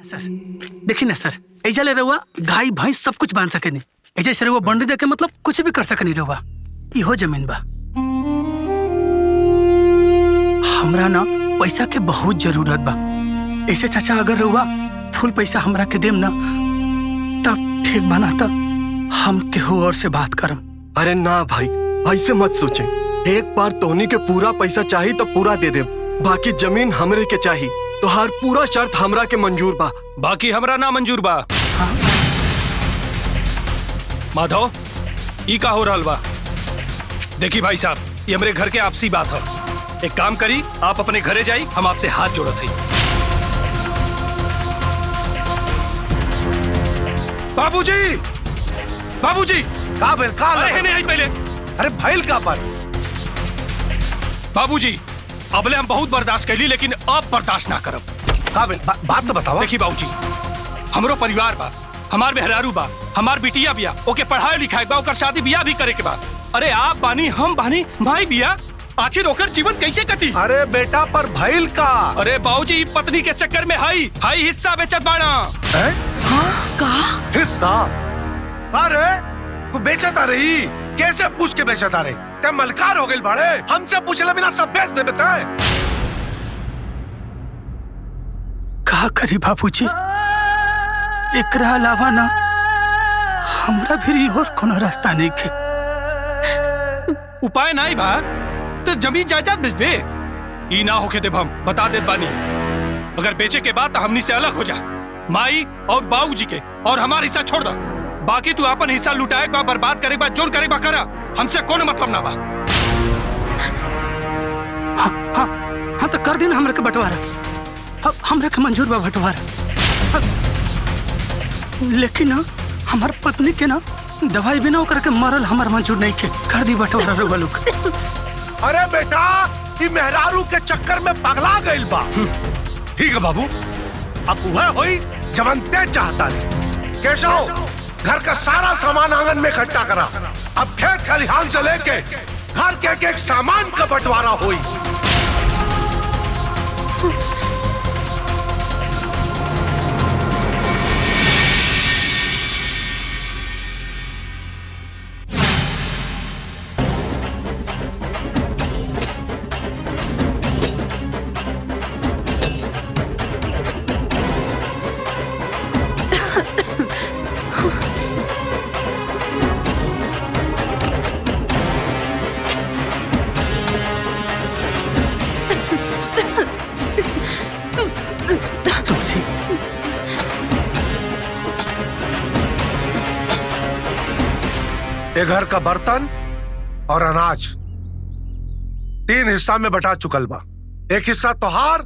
सर देखी ना सर, ऐजा ले रहुआ गाय भैंस सब कुछ बांध सके नहीं। ऐजा से रहुआ बंडी दे के मतलब कुछ भी कर सके नहीं रहुआ। इहो जमीन बा। हमरा ना पैसा के बहुत जरूरत बा। ऐसे चाचा अगर रहुआ फुल पैसा हमरा के देम ना तब ठीक बना, तब हम केहू और से बात करम। अरे ना भाई, ऐसे मत सोचे। एक बार तोहनी के पूरा पैसा चाहिए तो पूरा दे दे, बाकी जमीन हमरे के चाहिए। तो हर पूरा शर्त हमरा के मंजूर बा। बाकी हमरा ना मंजूर बा। हाँ? माधव, ई का हो रहल बा? देखी भाई साहब, ये हमरे घर के आपसी बात है। एक काम करी, आप अपने घरे जाई, हम आपसे हाथ जोड़त हई। बाबूजी, बाबूजी, का भेल? का अरे नहीं आई पहले। अरे भइल का पर? बाबूजी, अबले हम बहुत बर्दाश्त कैली, लेकिन अब बर्दाश्त ना करब। का भेल? बात तो बतावा। देखी बाबूजी, हमरो परिवार बा, हमार मेहरारू बा, हमार बिटिया बिया, ओके पढ़ाई लिखाई बा, ओकर शादी बियाह भी करे के बा। अरे आप बानी, हम बानी, भाई बिया, आखिर ओकर जीवन कैसे कटी? अरे बेटा, पर भइल का? अरे बाबूजी, पत्नी के चक्कर में हाई हिस्सा बेचत बाना। का हिस्सा? अरे तू बेचत आ रही? कैसे पूछ के बेचत आ रही? ते मलकार हो गई भाड़े? हमसे पूछले बिना सब बेच दे बेटा। का करी बाबूजी, एकरा अलावा ना हमरा भी और कोनो रास्ता नहीं के। उपाय नहीं बा तो जमीन जायदाद बेच दे। ई ना होके देब, हम बता देत बानी। अगर बेचे के बाद तो हमनी से अलग हो जा। माई और बाबूजी के और हमारा हिस्सा छोड़ दो। बाकी तू अपन हिस्सा लुटाए बा, बर्बाद करे बा, जोन करे बा करा, हमसे कोनो मतलब ना बा। हाँ हाँ हाँ, तो कर देना हमरा के बंटवारा। हमरा के मंजूर बा बंटवारा, लेकिन ना हमार पत्नी के ना दवाई बिना ओकर के मरल हमार मंजूर नहीं के। कर दी बंटवारा रउआ लोग। अरे बेटा, ई मेहरारू के चक्कर में पगला गइल बा। ठीक है बाबू, अब वह होई जवन ते चाहता नहीं। केशव, घर का सारा सामान आंगन में इकट्ठा करा। अब खेत खलिहान से लेके घर के एक सामान का बंटवारा हुई। तुलसी, ये घर का बर्तन और अनाज 3 हिस्सा में बटा चुकल बा। एक हिस्सा तोहार,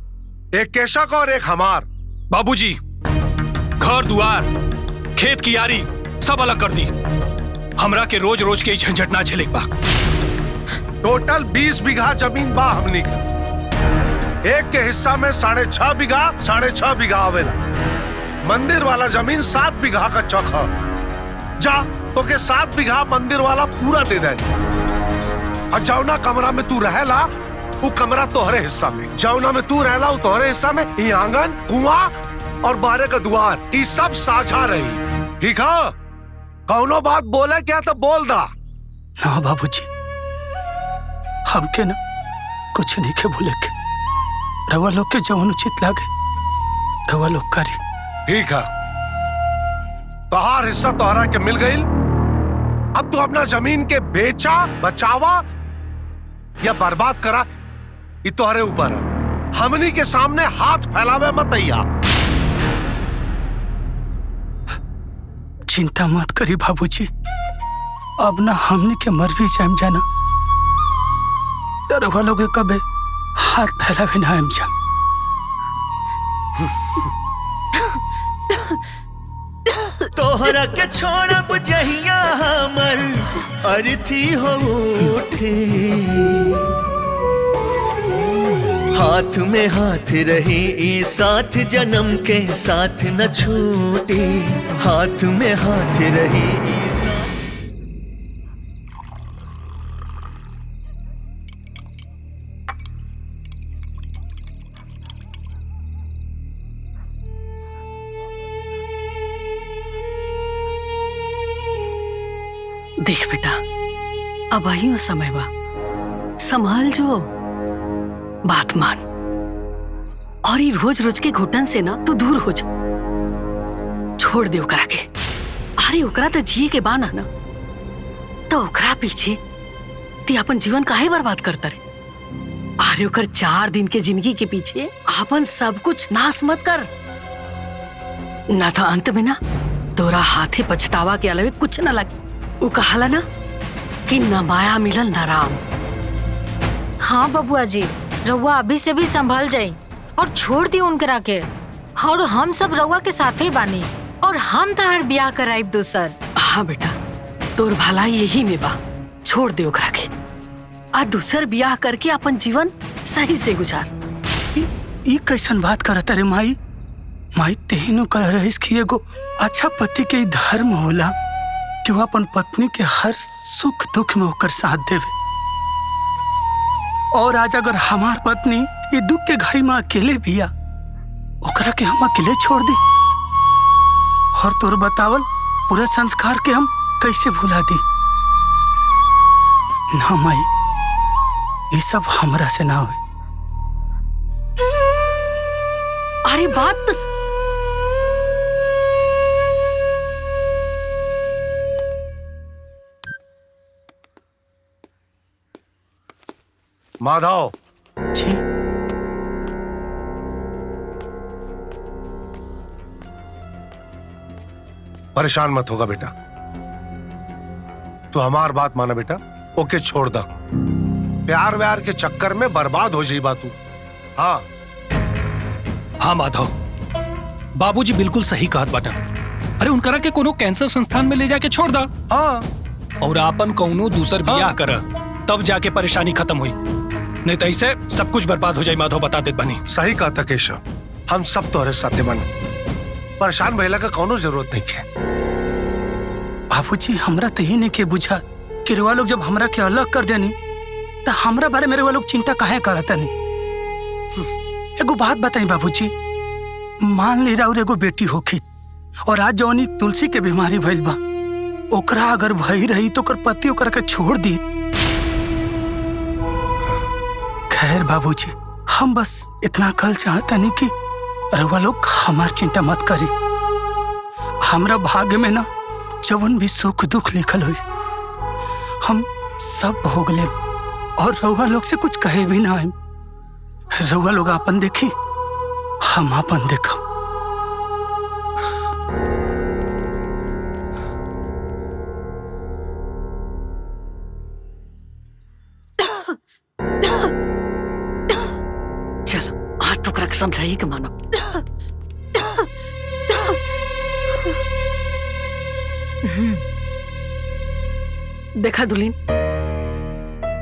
एक केशव का और एक हमार। बाबूजी, घर दुआर, खेत की यारी सब अलग कर दी। हमरा के रोज रोज के झंझट ना झेले बा। टोटल 20 बीघा जमीन बा हमनी का। एक के हिस्सा में 6.5 बीघा 6.5 बीघा आवेला। मंदिर वाला जमीन 7 बीघा का चक है। जा तो के 7 बीघा मंदिर वाला पूरा दे दे। और जौना कमरा में तू रहेला वो कमरा तोहरे हिस्सा में, जौना में तू रहेला वो तोहरे हिस्सा में। ये आंगन, कुआं और बाहर का द्वार, ये सब साझा रही। ठीक है? कौनो बात बोले क्या तो बोल दा। ना बाबूजी, हमके ना कुछ नहीं के बोले के। रवा लोग के जवन उचित लागे रवा लोग करी। ठीक है, तोहार हिस्सा तोहरा के मिल गई। अब तू अपना जमीन के बेचा, बचावा या बर्बाद करा, ये तोहरे ऊपर है। हमनी के सामने हाथ फैलावे मत अइया। चिंता मत करी बाबूजी, अब ना हमने के मर भी जाम जाना तो रवा लोग कबे हाथ फैलावे ना हम जा। तोहरा के छोड़ब जहिया हमर अर्थी हो उठे। हाथ में हाथ रही ई साथ जन्म के साथ न छूटे। हाथ में हाथ रही ई साथ। देख बेटा, अब वही समय बा, संभाल जो, बात मान, और ये रोज रोज के घुटन से ना तू दूर हो जा, छोड़ दे ओकरा के। अरे ओकरा तो जिए के बाना ना, तो ओकरा पीछे ती अपन जीवन काहे बर्बाद करता रे? अरे ओकर 4 दिन के जिंदगी के पीछे अपन सब कुछ नाश मत कर, ना तो अंत में ना तोरा हाथे पछतावा के अलावे कुछ न लगे। वो कहाला ना कि न माया मिलल न राम। हाँ बबुआ जी, रउआ अभी से भी संभल जाई और छोड़ दी उनकरा के, और हम सब रउआ के साथे ही बानी, और हम तहार ब्याह कराइब दोसर। हाँ बेटा, तोर भलाई यही में बा, छोड़ दे ओकरा के, आ दूसर ब्याह करके अपन जीवन सही से गुजार। ई कैसन बात करता रे माई? माई तेहनु कह रही कि एगो अच्छा पति के धर्म होला कि वो अपन पत्नी के हर सुख दुख में होकर साथ देवे। और आज अगर हमार पत्नी ये दुख के घड़ी में अकेले बिया, ओकरा के हम अकेले छोड़ दी? और तोर बतावल पूरा संस्कार के हम कैसे भुला दी? ना माई, ये सब हमरा से ना हुई। अरे बात तो माधव, जी परेशान मत होगा बेटा, तू हमार बात माना बेटा, ओके छोड़ दा। प्यार व्यार के चक्कर में बर्बाद हो जाई बातू। हाँ हाँ माधव, बाबूजी बिल्कुल सही कहत बाटा। अरे उनकरा के कोनो कैंसर संस्थान में ले जाके छोड़ दा, हाँ, और आपन कौनो दूसर बियाह कर, तब जाके परेशानी खत्म हुई। नहीं तो ऐसे सब कुछ बर्बाद हो जाए। माधव बता देत बनी। सही कहा था केशव, हम सब तोहरे साथे बन, परेशान भइला का कोनो जरूरत नहीं है। बाबूजी, हमरा तो ही नहीं के बुझा कि रुआ लोग जब हमरा के अलग कर देनी तो हमरा बारे में रुआ लोग चिंता काहे करता नहीं। एगो बात बताई बाबूजी, मान ले राउर एगो बेटी होखी और आज जौनी तुलसी के बीमारी भइल बा, ओकरा अगर भई रही तो ओकर पति ओकरा के छोड़ दी। खैर बाबूजी, हम बस इतना कल चाहता नहीं कि रुआ लोग हमार चिंता मत करी। हमरा भाग्य में ना जवन भी सुख दुख लिखल हुई हम सब भोग ले, और रउआ लोग से कुछ कहे भी ना आए। रउआ लोग आपन देखी, हम आपन देखा। चलो आज तो करक समझाइए कि मानो। देखा दुल्हीन,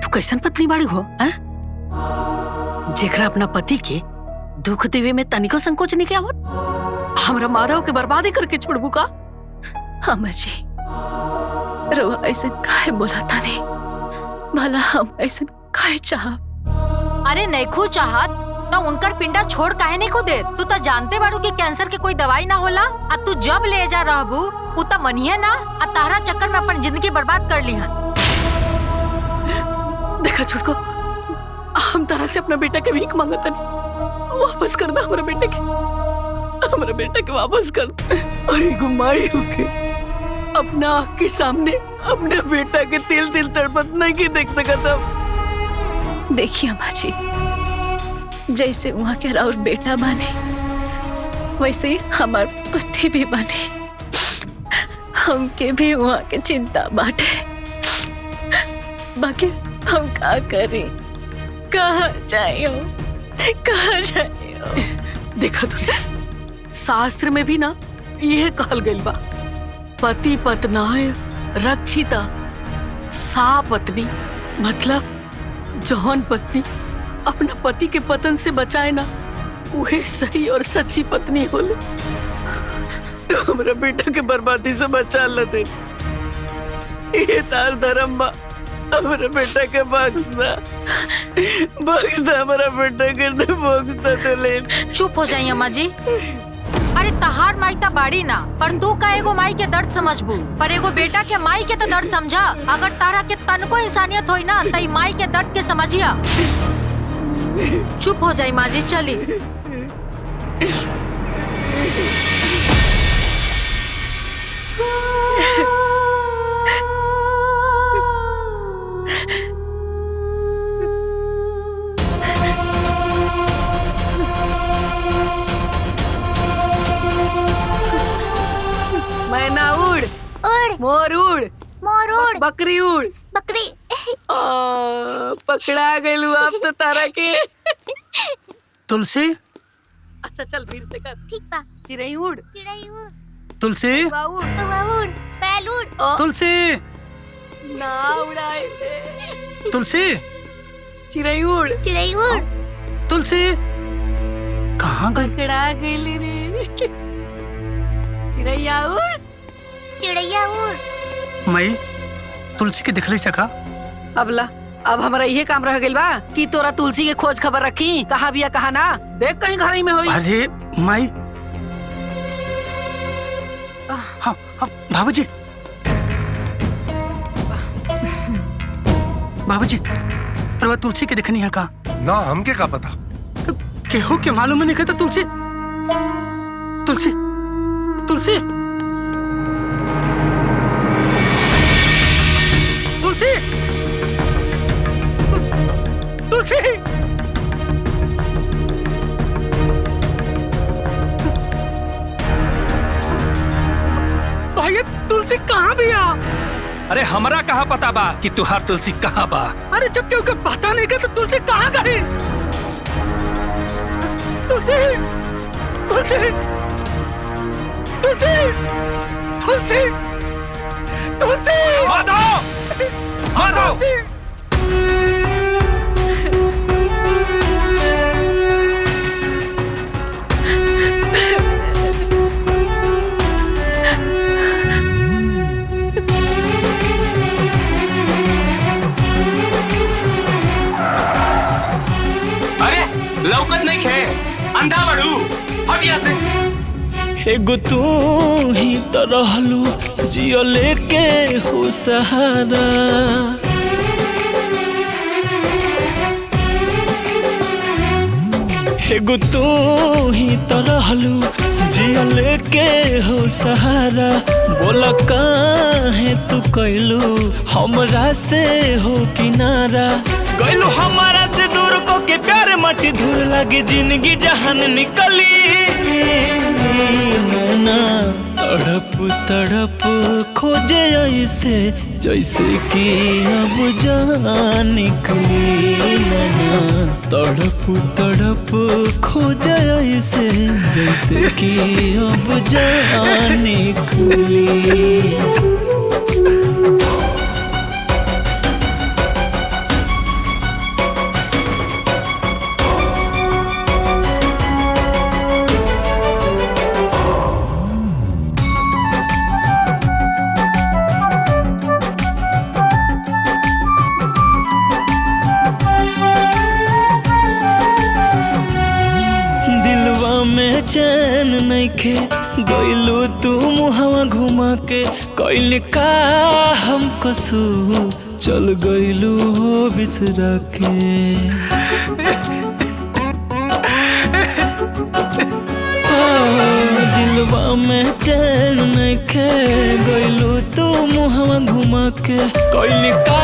तू कैसन पत्नी बाड़ी हो, हैं? जेकरा अपना पति के दुख देवे में तनिको संकोच नहीं के आवत, हमरा माधव के बर्बादी करके छोड़बू का? अम्मा जी, रवा ऐसे काहे बोला था नहीं, भला हम ऐसे काहे चाह? अरे नैखू चाहत तो उनकर पिंडा छोड़ काहे नहीं को दे? तू तो जानते बारू कि कैंसर के कोई दवाई ना होला, आ तू जब ले जा रहबू उ तो मनिए ना, आ तारा चक्कर में अपन जिंदगी बर्बाद कर ली है। देखा छोटको, हम तारा से अपना बेटा के भीख मांगता नहीं, वापस कर दे हमारे बेटे के वापस कर। अरे गुमाई होके अपना आँख के सामने अपने बेटा के तिल तिल तड़पत नहीं की देख सकता। देखिए अम्मा जी, जैसे वहाँ के राउर बेटा बने वैसे ही हमार पति भी बने, हमके भी वहाँ के चिंता बाटे। बाकी हम का करें, कहाँ जाइयो? देखा तो शास्त्र में भी ना यह कहल गइल बा, पति पत्नाय रक्षिता सा पत्नी, मतलब जौन पत्नी अपना पति के पतन से बचाए ना, वही सही और सच्ची पत्नी होले। हमरा बेटा के बर्बादी से बचा ल दे, ये तार धर्म बा। हमरा बेटा के बख्श दा, हमरा बेटा के बख्श दा। तो ले चुप हो जाइए अम्मा जी। अरे तहार माई त बाड़ी ना, पर तू का एगो माई के दर्द समझबू, पर एगो बेटा के माई के तो दर्द समझा। अगर तारा के तनको इंसानियत होई ना त ई माई के दर्द के समझिया। चुप हो जाई माँ जी, चली। मैना उड़ उड़ मोर उड़ मोर उड़ बकरी उड़ बकरी पकड़ा गइलू अब तो तारा के। तुलसी अच्छा चल फिर से कर। ठीक बा। चिड़ै उड़ चिड़ै उड़ तुलसी कौवा उड़ कौवा उड़ बैल उड़ तुलसी ना उड़ाए बे। तुलसी चिड़ै उड़ चिड़ै उड़ तुलसी कहाँ गई? पकड़ा गइली रे। चिड़ैया उड़ चिड़ैया उड़। मई तुलसी के दिख रही सका? अबला अब हमारा ये काम रह गइल बा कि तोरा तुलसी के खोज खबर रखी, कहाँ बिया कहाँ ना, देख कहीं घर ही में होई। अरे माई, हाँ बाबूजी बाबूजी पर तुलसी के दिखनी है का? ना हमके का पता। केहू के मालूम नहीं कहता तुलसी तुलसी तुलसी तुलसी तुलसी भाई तुलसी कहाँ भी आ? अरे हमरा कहाँ पता बा कि तुहार तुलसी कहाँ बा? अरे जब केहू के पता नहीं का तो तुलसी कहाँ गई? तुलसी तुलसी तुलसी तुलसी तुलसी माधव माधव अरे लौकत नहीं खे, अंधा बड़ू, हट यहाँ से। एगो तू ही तो रहलू जियो लेके हो सहारा, एगो तू ही तो रहलू जियो लेके हो सहारा। बोला काहे तू कैलू हमरा से हो किनारा, गैलू हमारा से दूर को के प्यार माटी धूल लगी जिंदगी जहान निकली। नैना तड़प तड़प खोजे ऐसे जैसे कि अब जान निकली। नैना तड़प तड़प खोजे ऐसे जैसे कि अब जान निकली। चैन नइखे गइलू तू मुहवा घुमा के, कैल का हम कसूर चल गइलू हो बिसरा के। दिलवा में चैन नइखे गइलू तू मुहवा घुमा के, कैल का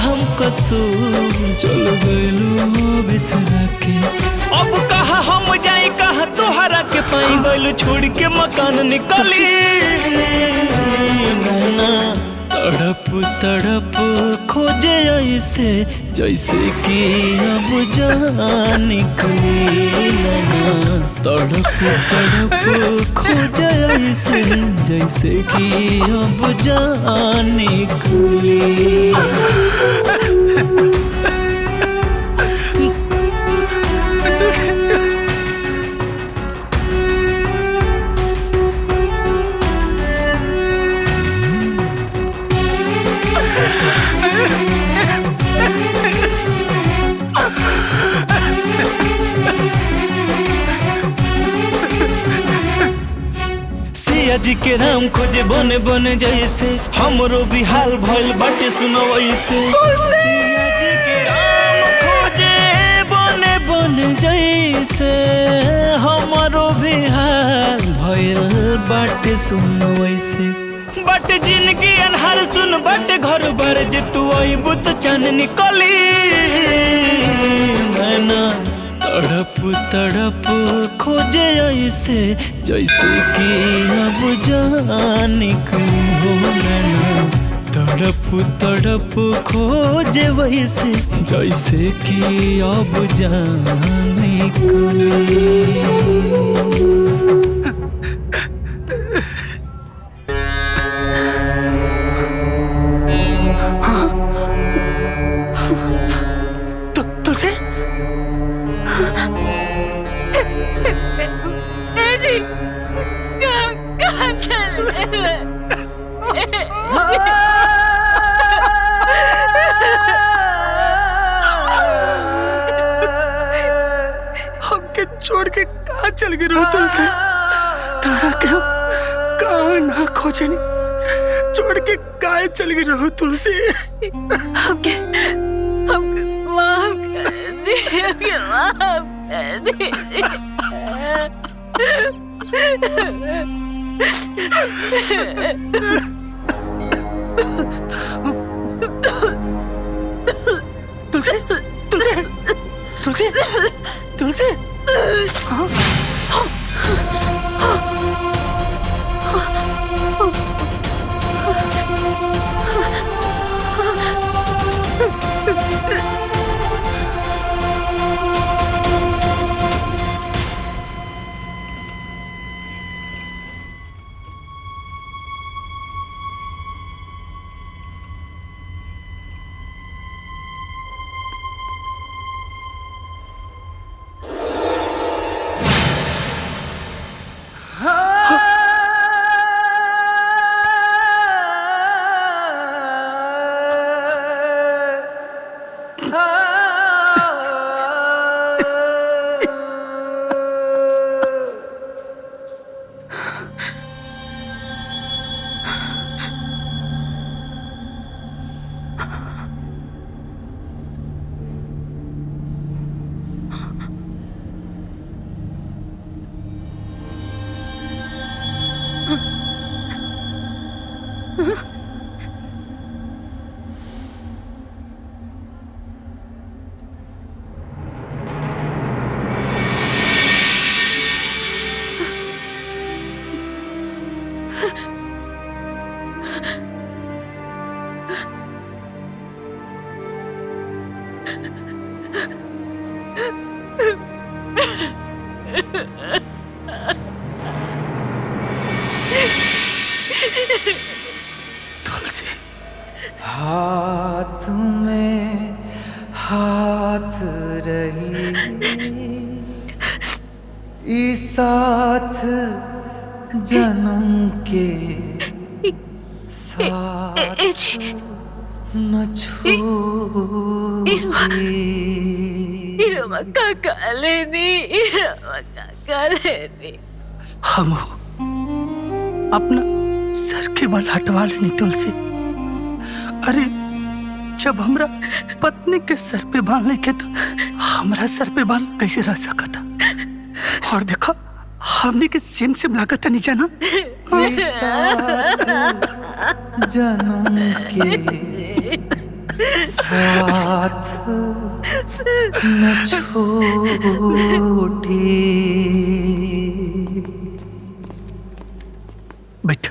हम कसूर चल गइलू हो बिसरा के। अब कहा हम जाई कहा तोहरा के पाई गइलू छोड़ के मकान निकली। नैना तड़प तड़प खोजे ऐसे जैसे कि अब जान निकली। नैना तड़प तड़प खोजे ऐसे जैसे कि अब जान निकली। सिया जी के राम खोजे बने बने जैसे हमरो भी हाल भइल बाटे सुनो वैसे सिया जी के राम खोजे बने बने जैसे हमरो भी हाल भइल बाटे सुनो वैसे बट जिंदगी अनहार सुन बट घर भर जे तू आईबू तो चन निकली मैना तड़प तड़प खोजे ऐसे जैसे कि अब जान निकली हो मैना तड़प तड़प खोजे वैसे जैसे कि अब जान निकली। तुलसी जी कहाँ चल हमके छोड़ के कहाँ चल गई रो तुलसी तारा के हम कहाँ ना खोजे नहीं छोड़ के कहाँ चल गई रो तुलसी हमके माफ कर दीजिए माफ कर दीजिए तुलसी तुलसी तुलसी तुलसी तुलसी हाथ में हाथ रही इस साथ जन्म के साथ न छोड़ी हम अपना सर के बाल हटवा लेनी तुलसी अरे जब हमरा पत्नी के सर पे बाल नहीं के तो हमरा सर पे बाल कैसे रह सका था और देखो हमने के सेम सेम लागत नहीं जाना जन्म के साथ न छोड़ी बैठ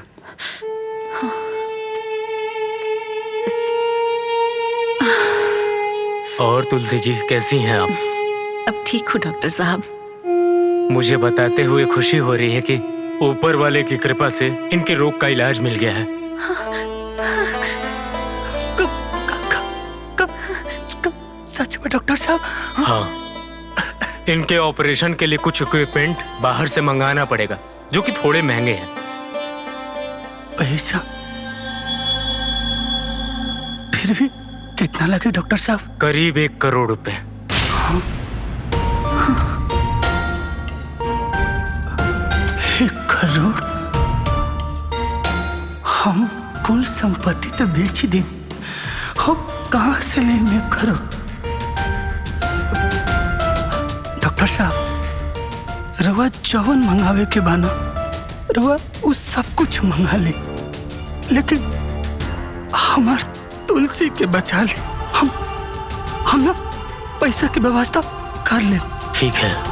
और तुलसी जी कैसी हैं आप? अब ठीक हूँ डॉक्टर साहब। मुझे बताते हुए खुशी हो रही है कि ऊपर वाले की कृपा से इनके रोग का इलाज मिल गया है। सच में डॉक्टर साहब? हाँ, इनके ऑपरेशन के लिए कुछ इक्विपमेंट बाहर से मंगाना पड़ेगा जो कि थोड़े महंगे हैं। पैसा फिर भी कितना लगे डॉक्टर साहब? करीब 1 करोड़ रुपए। हाँ? 1 करोड़? कुल संपत्ति तो बेच दी, हो कहाँ से लेने करो। डॉक्टर साहब, रवा जवन मंगावे के बाना रवा उस सब कुछ मंगा ले, लेकिन हमार तुलसी के बचा ले। हम ना पैसा की व्यवस्था कर ले। ठीक है।